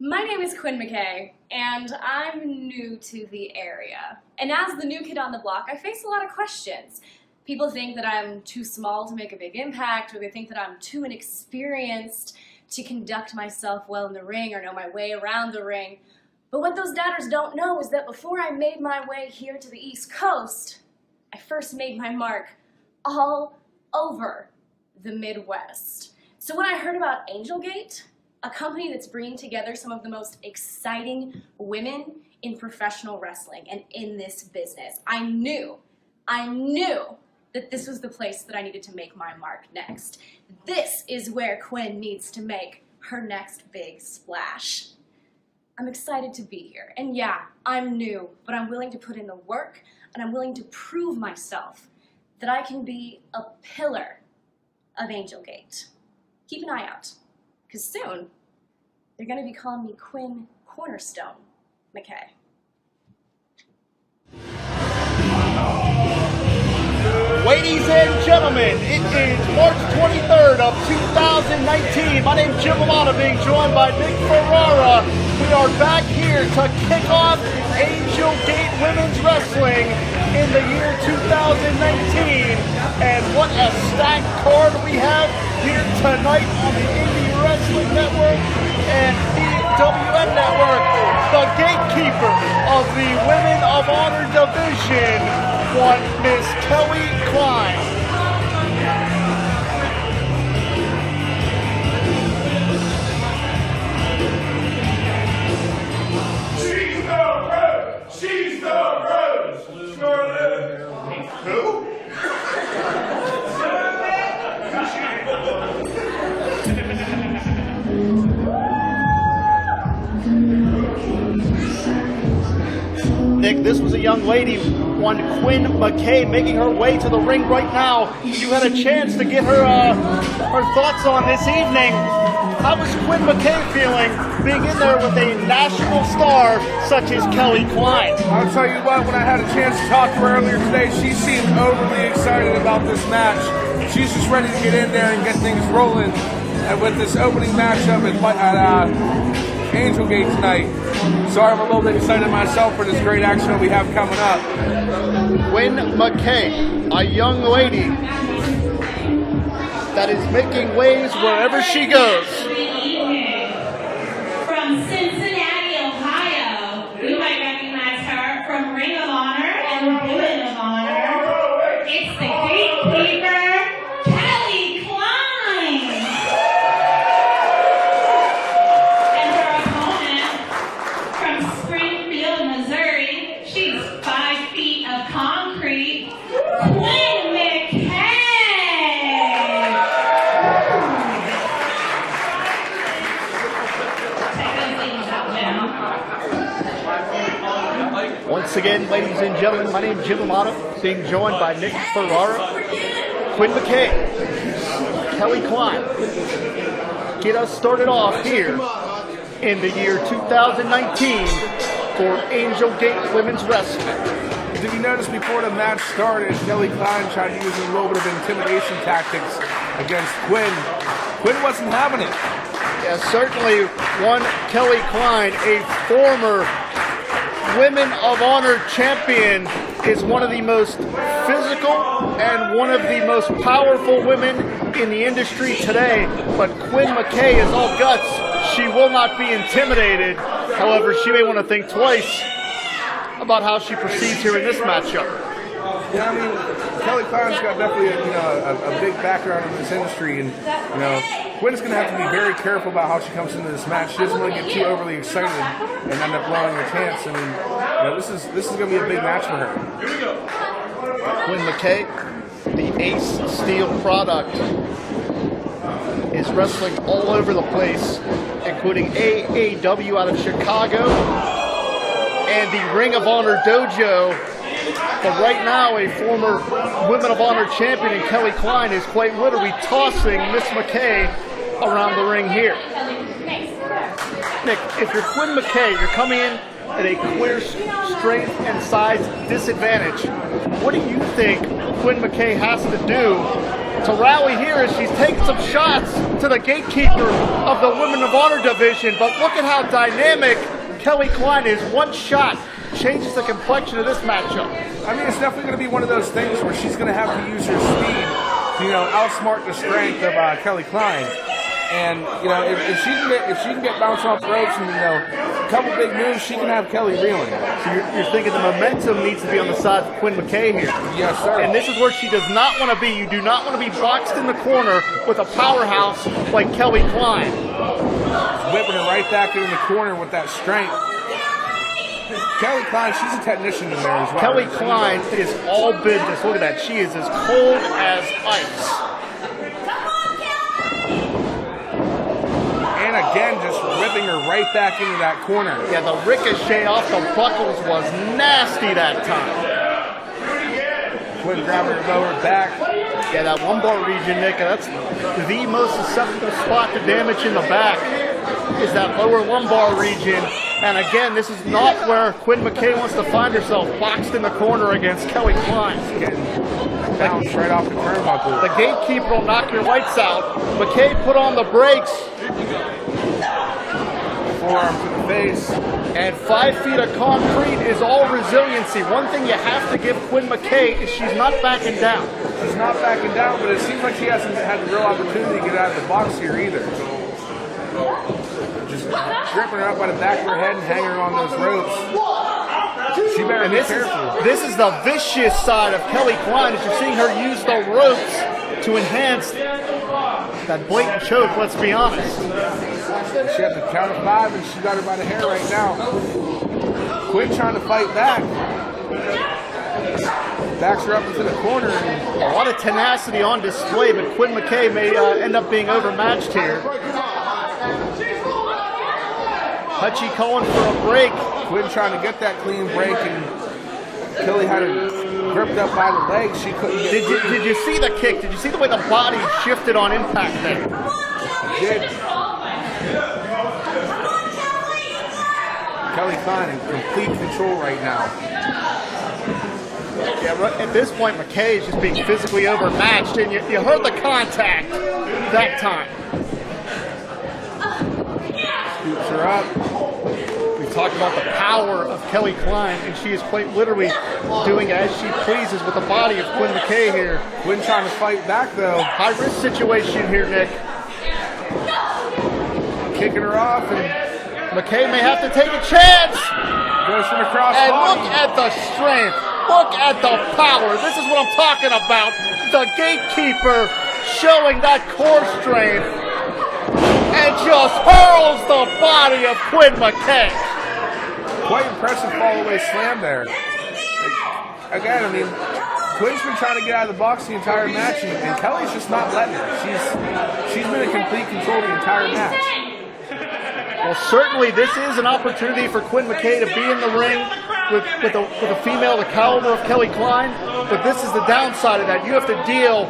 My name is Quinn McKay, and I'm new to the area. And as the new kid on the block, I face a lot of questions. People think that I'm too small to make a big impact, or they think that I'm too inexperienced to conduct myself well in the ring or know my way around the ring. But what those doubters don't know is that before I made my way here to the East Coast, I first made my mark all over the Midwest. So when I heard about Angelgate, a company that's bringing together some of the most exciting women in professional wrestling and in this business, I knew that this was the place that I needed to make my mark next. This is where Quinn needs to make her next big splash. I'm excited to be here, and yeah, I'm new, but I'm willing to put in the work, and I'm willing to prove myself that I can be a pillar of Angelgate. Keep an eye out, because soon, they're going to be calling me Quinn Cornerstone McKay. Ladies and gentlemen, it is March 23rd of 2019. My name is Jim Amata, being joined by Nick Ferrara. We are back here to kick off Angelgate Women's Wrestling in the year 2019. And what a stacked card we have here tonight on the IndyWrestling Network and WN Network. The gatekeeper of the Women of Honor division, one Miss Kline. She's the Rose! Scarlett! Who? Nick, this was a young lady, one Quinn McKay, making her way to the ring right now. You had a chance to get her thoughts on this evening. How was Quinn McKay feeling being in there with a national star such as Kline? I'll tell you what, when I had a chance to talk to her earlier today, she seemed overly excited about this match. She's just ready to get in there and get things rolling. And with this opening matchup at Angelgate tonight, so I'm a little bit excited myself for this great action that we have coming up. Quinn McKay, a young lady that is making waves wherever she goes. From Cincinnati, Ohio, you might recognize her from Ring of Honor and Women of Honor. It's the gatekeeper, Once again, ladies and gentlemen, my name is Jim Amata, being joined by Nick Ferrara, Quinn McKay, Kline. Get us started off here in the year 2019 for Angelgate Women's Wrestling. Did you notice before the match started, Kline tried to use a little bit of intimidation tactics against Quinn? Quinn wasn't having it. Yeah, certainly one Kline, a former Women of Honor champion, is one of the most physical and one of the most powerful women in the industry today. But Quinn McKay is all guts. She will not be intimidated. However, she may want to think twice about how she proceeds here in this matchup. Yeah, I mean, Kline's got definitely a big background in this industry, and Quinn's going to have to be very careful about how she comes into this match. She doesn't want to get too overly excited and end up blowing her chance. I mean, this is going to be a big match for her. Quinn McKay, the Ace Steel product, is wrestling all over the place, including AAW out of Chicago and the Ring of Honor Dojo. But right now, a former Women of Honor champion in Kline is quite literally tossing Miss McKay around the ring here. Nick, if you're Quinn McKay, you're coming in at a clear strength and size disadvantage. What do you think Quinn McKay has to do to rally here as she's taking some shots to the gatekeeper of the Women of Honor division. But look at how dynamic Kelly Kline is. One shot changes the complexion of this matchup. I mean, it's definitely going to be one of those things where she's going to have to use her speed, you know, outsmart the strength of Kelly Kline. And you know, if she can get bounced off the ropes and, you know, a couple big moves, she can have Kelly reeling. So you're thinking the momentum needs to be on the side of Quinn McKay here. Yes, sir. And this is where she does not want to be. You do not want to be boxed in the corner with a powerhouse like Kelly Kline. Whipping her right back in the corner with that strength. Kelly Kline, she's a technician in there as well. Kelly Kline is all business. Look at that. She is as cold as ice. And again, just whipping her right back into that corner. Yeah, the ricochet off the buckles was nasty that time. Quinn grabbing her lower back. Yeah, that lumbar region, Nick, that's the most susceptible spot to damage in the back, is that lower lumbar region. And again, this is not where Quinn McKay wants to find herself, boxed in the corner against Kelly Kline. Getting bounced right off the turnbuckle. The gatekeeper will knock your lights out. McKay put on the brakes. Forearm to the face. And 5 feet of concrete is all resiliency. One thing you have to give Quinn McKay is she's not backing down. She's not backing down, but it seems like she hasn't had the real opportunity to get out of the box here either. Just gripping her up by the back of her head and hanging her on those ropes. She better be careful. This is the vicious side of Kelly Kline, as you're seeing her use the ropes to enhance that blatant choke, let's be honest. She had the count of 5 and she got her by the hair right now. Quinn trying to fight back. Backs her up into the corner. And a lot of tenacity on display, but Quinn McKay may end up being overmatched here. Hutchie calling for a break. Quinn trying to get that clean break, and Kelly had her gripped up by the legs. She couldn't get Did you see the kick? Did you see the way the body shifted on impact there? Did. Kelly Kline in complete control right now. Yeah, at this point, McKay is just being physically overmatched, and you heard the contact that time. Scoops her up. We talked about the power of Kelly Kline, and she is quite literally doing as she pleases with the body of Quinn McKay here. Quinn trying to fight back, though. High-risk situation here, Nick. Kicking her off, and McKay may have to take a chance. Goes from across. And look at the strength. Look at the power. This is what I'm talking about. The gatekeeper showing that core strength and just hurls the body of Quinn McKay. Quite impressive fall-away slam there. Again, I mean, Quinn's been trying to get out of the box the entire match, and Kelly's just not letting her. She's been in complete control the entire match. Well, certainly this is an opportunity for Quinn McKay to be in the ring with a female the caliber of Kelly Kline, but this is the downside of that. You have to deal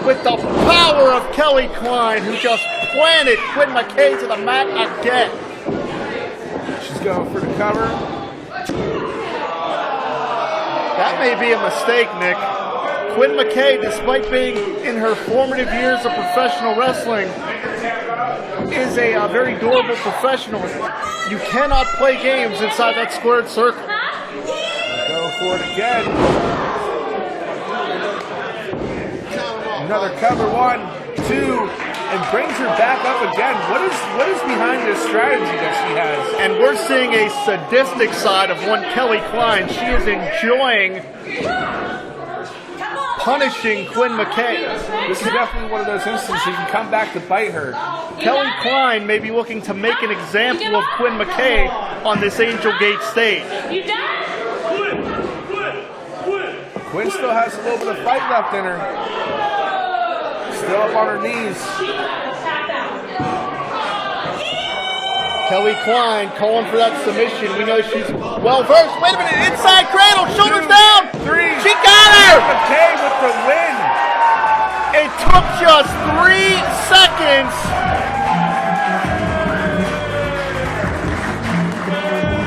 with the power of Kelly Kline, who just planted Quinn McKay to the mat again. She's going for the cover. That may be a mistake, Nick. Quinn McKay, despite being in her formative years of professional wrestling, is a very durable professional. You cannot play games inside that squared circle. Going for it again. Another cover, 1, 2, and brings her back up again. What is behind this strategy that she has? And we're seeing a sadistic side of one Kelly Kline. She is enjoying punishing Quinn McKay. This is definitely one of those instances she can come back to bite her. Kelly Kline may be looking to make an example of Quinn McKay on this Angel Gate stage. You done? Quinn still has a little bit of fight left in her. Still up on her knees. Kelly Kline calling for that submission. We know she's well versed. Wait a minute, inside cradle, shoulders down. 3. She got her. McKay with the win. It took just 3 seconds.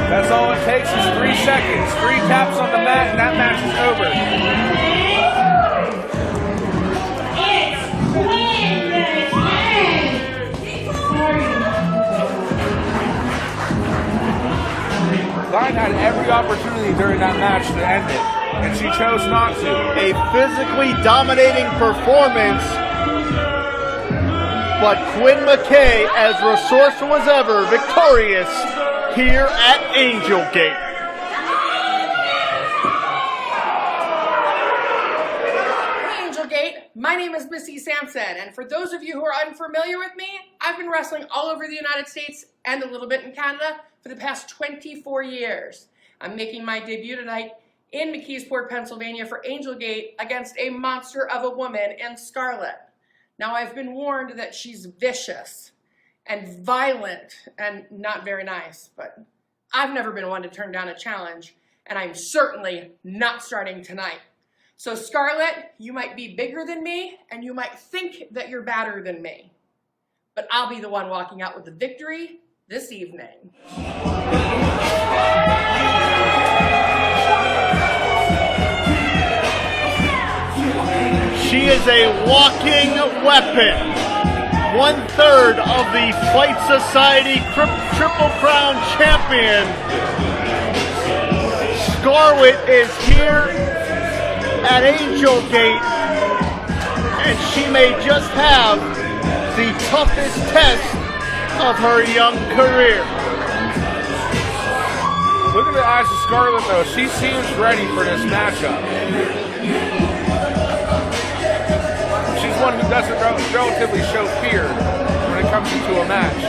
That's all it takes is 3 seconds. 3 taps on the mat, and that match is over. Kline had every opportunity during that match to end it, and she chose not to. A physically dominating performance, but Quinn McKay, as resourceful as ever, victorious here at Angel Gate. My name is Missy Sampson, and for those of you who are unfamiliar with me, I've been wrestling all over the United States and a little bit in Canada for the past 24 years. I'm making my debut tonight in McKeesport, Pennsylvania for Angel Gate against a monster of a woman in Scarlett. Now, I've been warned that she's vicious and violent and not very nice, but I've never been one to turn down a challenge, and I'm certainly not starting tonight. So Scarlett, you might be bigger than me, and you might think that you're badder than me. But I'll be the one walking out with the victory this evening. She is a walking weapon. 1/3 of the Fight Society Triple Crown champion. Scarlett is here at Angel Gate, and she may just have the toughest test of her young career. Look at the eyes of Scarlett, though. She seems ready for this matchup. She's one who doesn't relatively show fear when it comes into a match.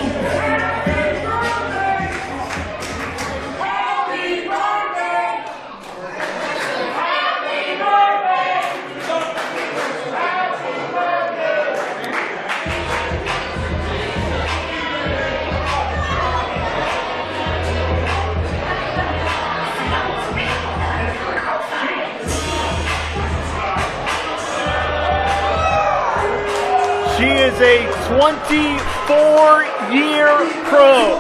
She is a 24-year pro,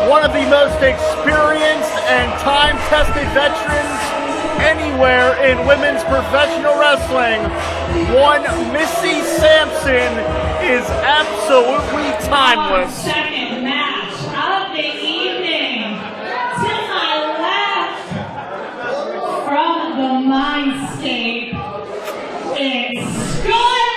one of the most experienced and time-tested veterans anywhere in women's professional wrestling. One Missy Sampson is absolutely timeless. Second match of the evening. To my left, from the Mindscape, it's Scarlett.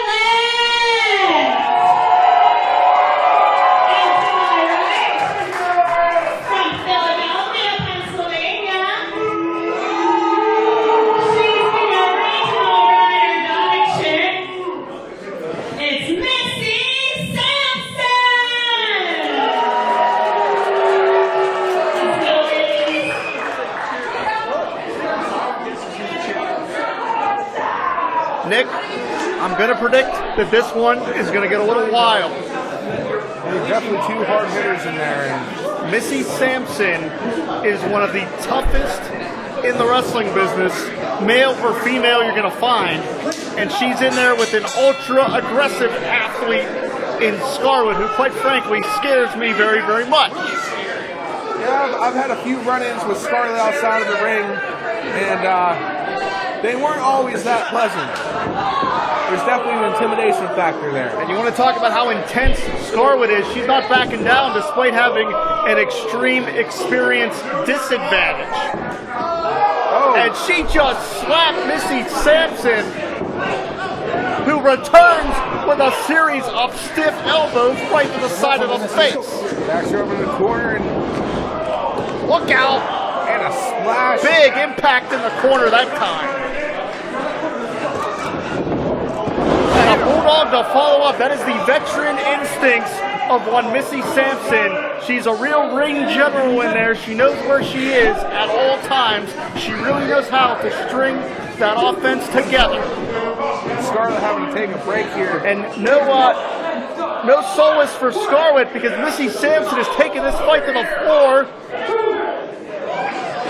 Nick, I'm going to predict that this one is going to get a little wild. There's definitely two hard hitters in there. And Missy Sampson is one of the toughest in the wrestling business, male or female, you're going to find. And she's in there with an ultra-aggressive athlete in Scarlett, who, quite frankly, scares me very, very much. Yeah, I've had a few run-ins with Scarlett outside of the ring, and they weren't always that pleasant. There's definitely an intimidation factor there. And you want to talk about how intense Scarlett is. She's not backing down despite having an extreme experience disadvantage. Oh. And she just slapped Missy Sampson, who returns with a series of stiff elbows right to the side of the face. Backs her over in the corner and look out. And a splash. Big impact in the corner that time. And a bulldog to follow up. That is the veteran instincts of one Missy Sampson. She's a real ring general in there. She knows where she is at all times. She really knows how to string that offense together. Scarlett having to take a break here. And no solace for Scarlett, because Missy Sampson is taking this fight to the floor.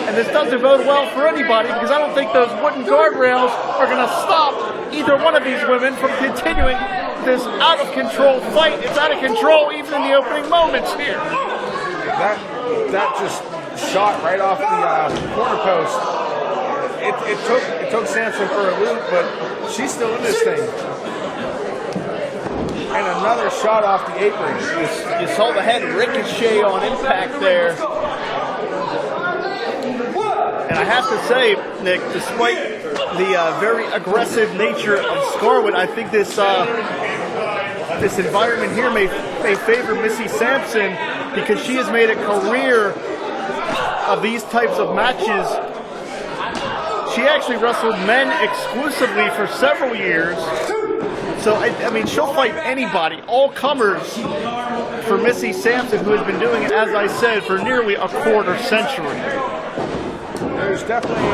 And this doesn't bode well for anybody, because I don't think those wooden guardrails are going to stop either one of these women from continuing this out-of-control fight. It's out of control even in the opening moments here. That just shot right off the corner post. It took Sampson for a loop, but she's still in this thing. And another shot off the apron. You saw the head ricochet on impact there. have to say, Nick, despite the very aggressive nature of Scarlett, I think this this environment here may favor Missy Sampson because she has made a career of these types of matches. She actually wrestled men exclusively for several years. So, I mean, she'll fight anybody, all comers, for Missy Sampson, who has been doing it, as I said, for nearly a quarter century. There's definitely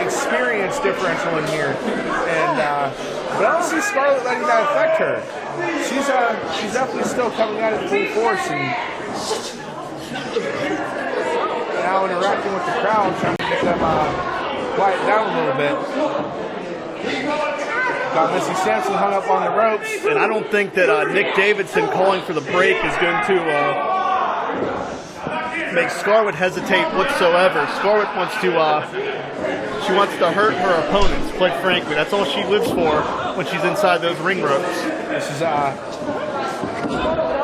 experience differential in here, and but I don't see Scarlett letting that affect her. She's definitely still coming at it full force, and now interacting with the crowd, trying to get them quiet down a little bit. Got Missy Sampson hung up on the ropes. And I don't think that Nick Davidson calling for the break is going to make Scarlett hesitate whatsoever. Scarlett wants to hurt her opponents, quite frankly. That's all she lives for when she's inside those ring ropes. This is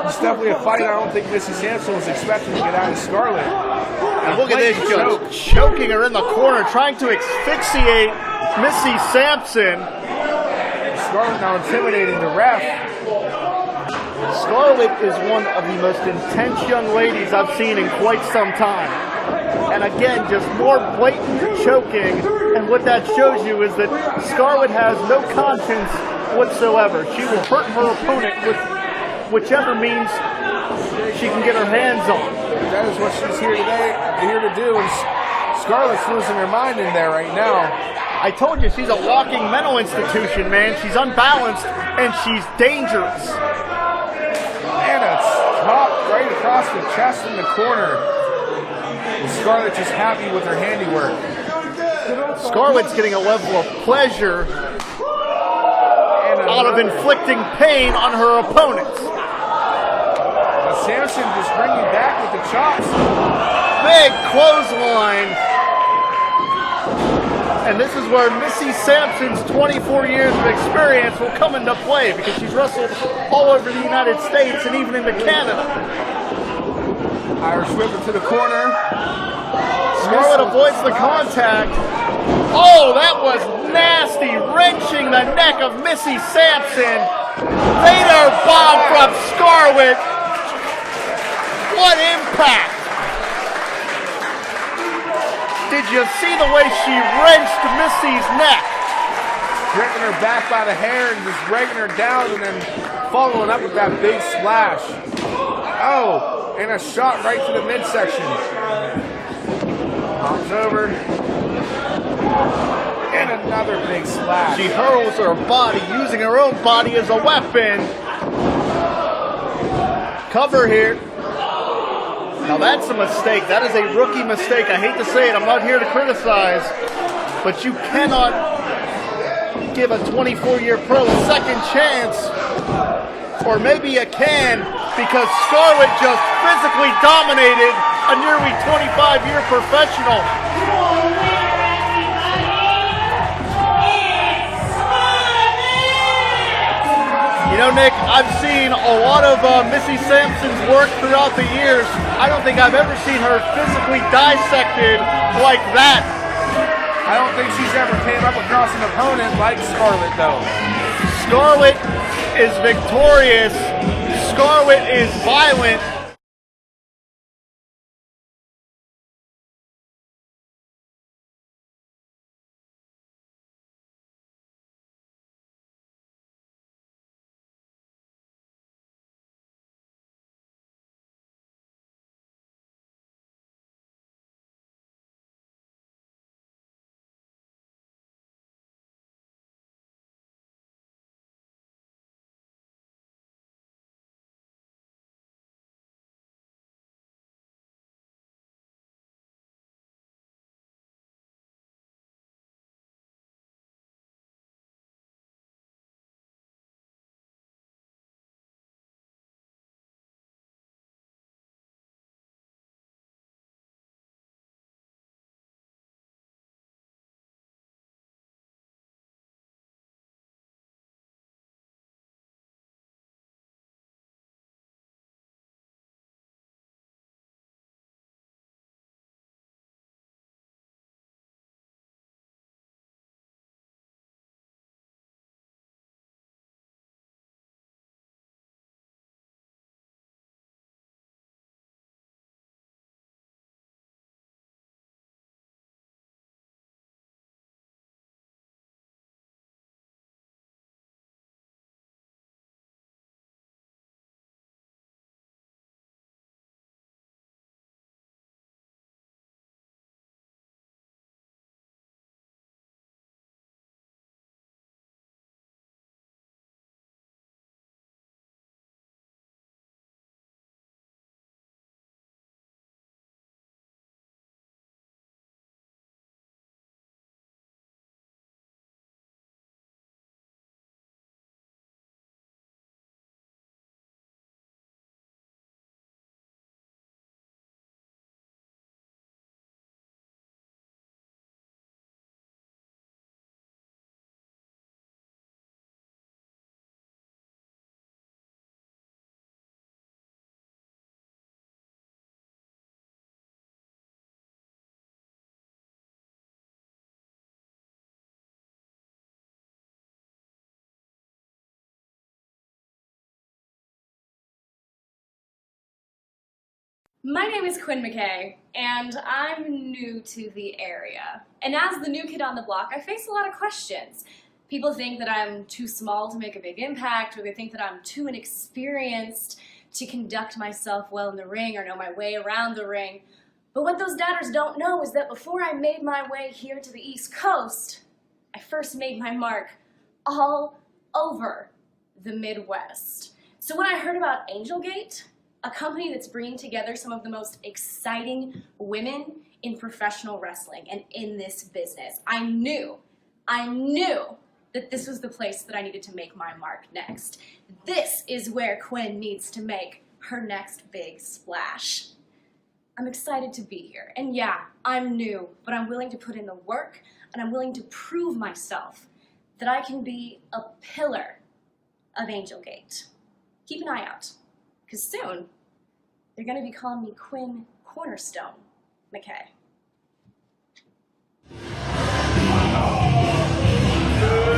it's definitely a fight I don't think Missy Sampson was expecting to get out of Scarlett. And look at this, choking her in the corner, trying to asphyxiate Missy Sampson. Scarlett now intimidating the ref. Scarlett is one of the most intense young ladies I've seen in quite some time. And again, just more blatant choking. And what that shows you is that Scarlett has no conscience whatsoever. She will hurt her opponent with whichever means she can get her hands on. That is what she's here to do. And Scarlett's losing her mind in there right now. I told you, she's a walking mental institution, man. She's unbalanced, and she's dangerous. And a chop right across the chest in the corner. And Scarlett just happy with her handiwork. Scarlett's getting a level of pleasure out of inflicting pain on her opponents. Sampson just bringing back with the chops. Big clothesline. And this is where Missy Sampson's 24 years of experience will come into play because she's wrestled all over the United States and even into Canada. Irish whip to the corner. Scarlett avoids the contact. Oh, that was nasty, wrenching the neck of Missy Sampson. Vader bomb from Scarlett. What impact! Did you see the way she wrenched Missy's neck? Gripping her back by the hair and just breaking her down and then following up with that big splash. Oh, and a shot right to the midsection. Comes over. And another big splash. She hurls her body, using her own body as a weapon. Cover here. Now that's a mistake. That is a rookie mistake. I hate to say it. I'm not here to criticize. But you cannot give a 24-year pro a second chance. Or maybe you can, because Scarlett just physically dominated a nearly 25-year professional. You know, Nick, I've seen a lot of Missy Sampson's work throughout the years. I don't think I've ever seen her physically dissected like that. I don't think she's ever came up across an opponent like Scarlett, though. Scarlett is victorious. Scarlett is violent. My name is Quinn McKay, and I'm new to the area. And as the new kid on the block, I face a lot of questions. People think that I'm too small to make a big impact, or they think that I'm too inexperienced to conduct myself well in the ring or know my way around the ring. But what those doubters don't know is that before I made my way here to the East Coast, I first made my mark all over the Midwest. So when I heard about Angelgate, a company that's bringing together some of the most exciting women in professional wrestling and in this business, I knew that this was the place that I needed to make my mark next. This is where Quinn needs to make her next big splash. I'm excited to be here, and yeah, I'm new, but I'm willing to put in the work, and I'm willing to prove myself that I can be a pillar of Angelgate. Keep an eye out, because soon, they're going to be calling me Quinn Cornerstone McKay.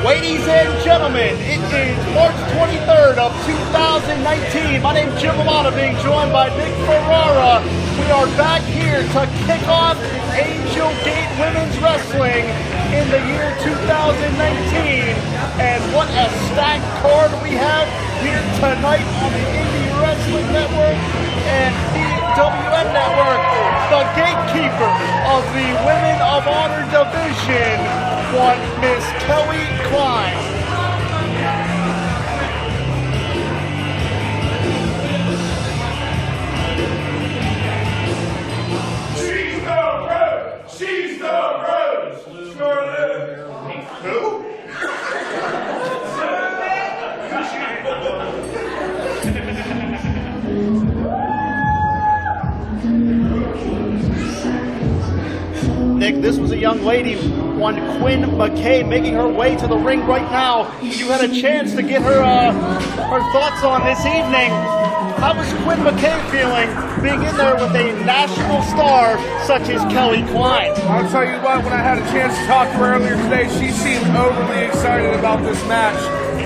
Ladies and gentlemen, it is March 23rd of 2019. My name's Jim Lamana, being joined by Nick Ferrara. We are back here to kick off Angelgate Women's Wrestling in the year 2019. And what a stacked card we have here tonight on the IndyWrestling Network and DWN Network. The gatekeeper of the Women of Honor division, one Miss Kline. She's the Rose! Scarlett! Who? Nick, this was a young lady, one Quinn McKay, making her way to the ring right now. You had a chance to get her thoughts on this evening. How was Quinn McKay feeling being in there with a national star such as Kline? I'll tell you what, when I had a chance to talk to her earlier today, she seemed overly excited about this match.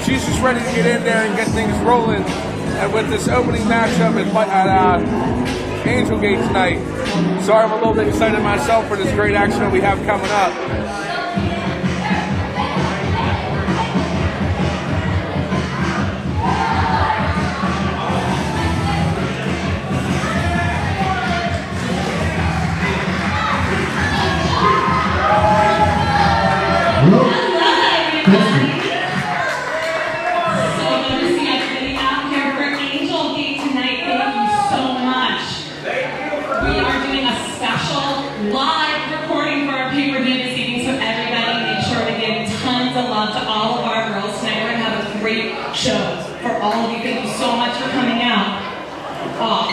She's just ready to get in there and get things rolling. And with this opening matchup at Angelgate tonight, sorry I'm a little bit excited myself for this great action that we have coming up. Shows for all of you. Thank you so much for coming out.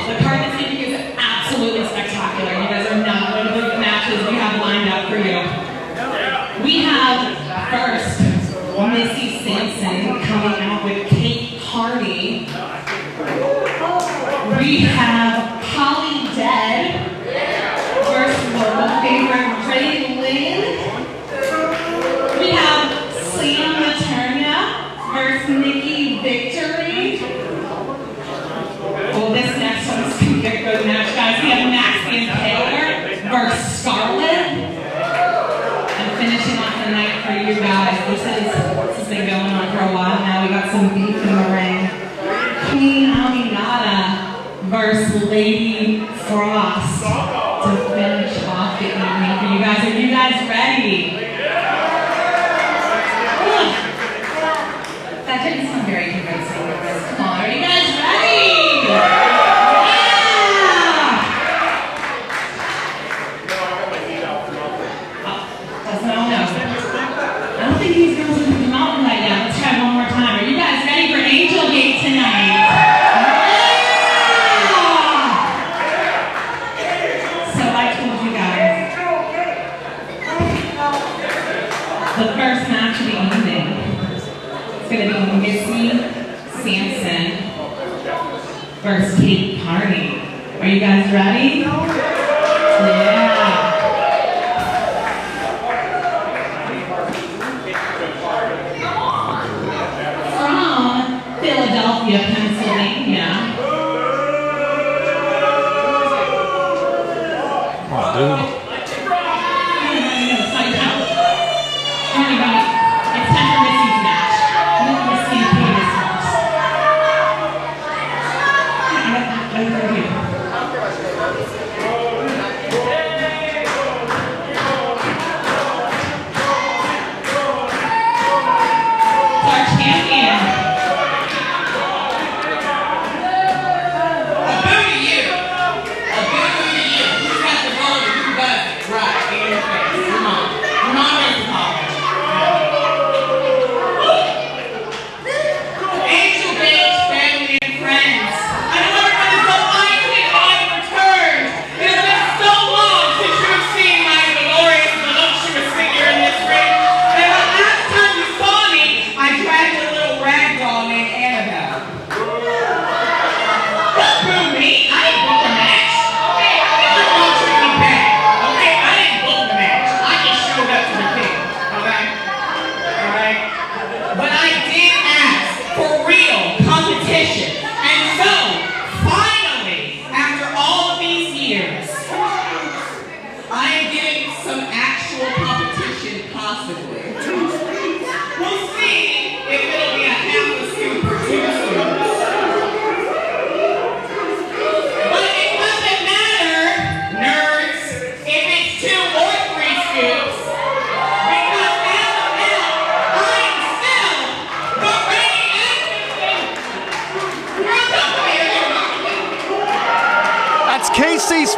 The card this evening is absolutely spectacular. You guys are not one of the matches we have lined up for you. We have first Missy Sampson coming out with Kate Hardy. We have Holly Dead versus local favorite Ray Lynn. We have Sam Materna versus Nikki Victory. Oh, this next one's going to be a good match, guys. We have Maxie and Taylor versus Scarlett. And finishing off the night for you guys. This has been going on for a while now. We got some beef in the ring. Queen Aminata versus Lady Frost to finish off the evening for you guys. Are you guys ready? That didn't sound very convincing. Come on, are you guys ready? Yeah! I don't think these girls are going to come out right now. Let's try one more time. Are you guys ready for Angelgate tonight? Yeah! So I told you guys, the first match of the evening. It's going to be Missy Sampson versus Kate Hardy. Are you guys ready? Yeah. From Philadelphia, Pennsylvania.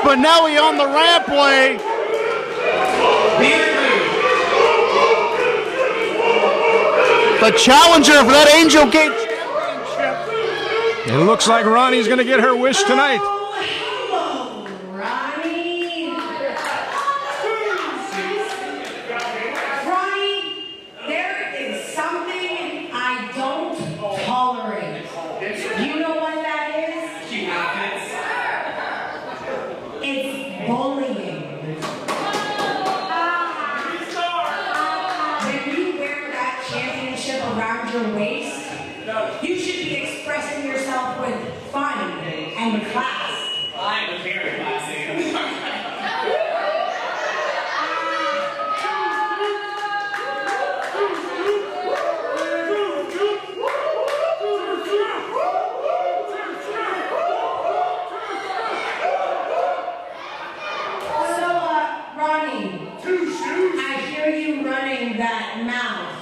Spinelli on the rampway. The challenger for that Angel Gate Championship. It looks like Ronnie's going to get her wish tonight. Hello, Ronnie. Ronnie, there is something I don't tolerate. You know what that is? It's bullying. When you wear that championship around your waist, you should be expressing yourself with fun and class. I'm very classy. Ronnie, I hear you running that mouth,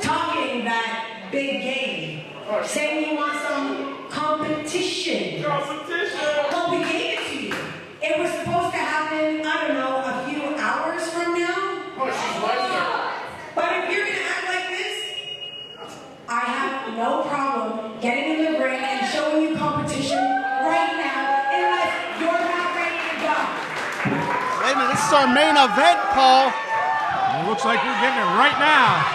talking that big game, saying you want some competition. Well, we gave it to you. It was supposed to happen, I don't know, a few hours from now. But if you're gonna act like this, I have no problem getting in the ring and showing you competition right now, unless you're not ready to go. Wait a minute, this is our main event, Paul. It looks like we're getting it right now.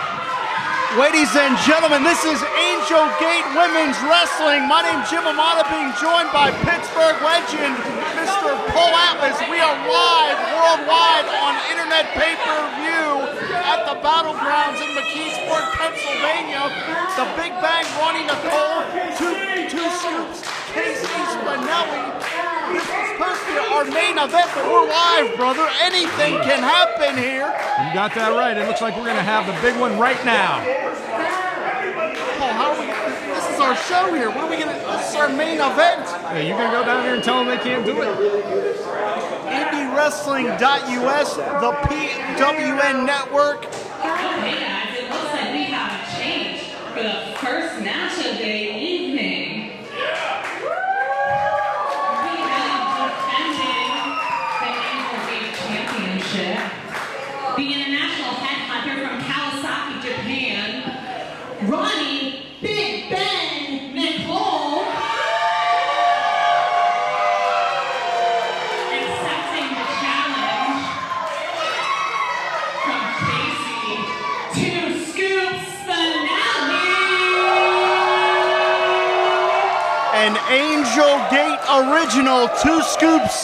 Ladies and gentlemen, this is Angel Gate Women's Wrestling. My name's Jim Amata, being joined by Pittsburgh legend, Mr. Paul Atlas. We are live worldwide on internet pay-per-view at the Battlegrounds in McKeesport, Pennsylvania. The Big Bang, Ronnie Nicole, two Scoops, Casey Spinelli. This is supposed to be our main event, but we're live, brother. Anything can happen here. You got that right. It looks like we're going to have the big one right now. Paul, how are we? This is our show here. What are we gonna? This is our main event. Hey, you going to go down here and tell them they can't do it? IndyWrestling.us, the PWN network. Hey guys, it looks like we have a change for the first match of the evening. We have defending the Angel Gate Championship, the international headhunter from Kawasaki, Japan, Ronnie Big Ben Nicole, accepting the challenge from Casey to Scoops Spinelli. An Angel Gate original, two Scoops,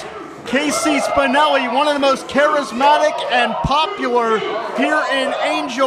Casey Spinelli, one of the most charismatic and popular here in Angel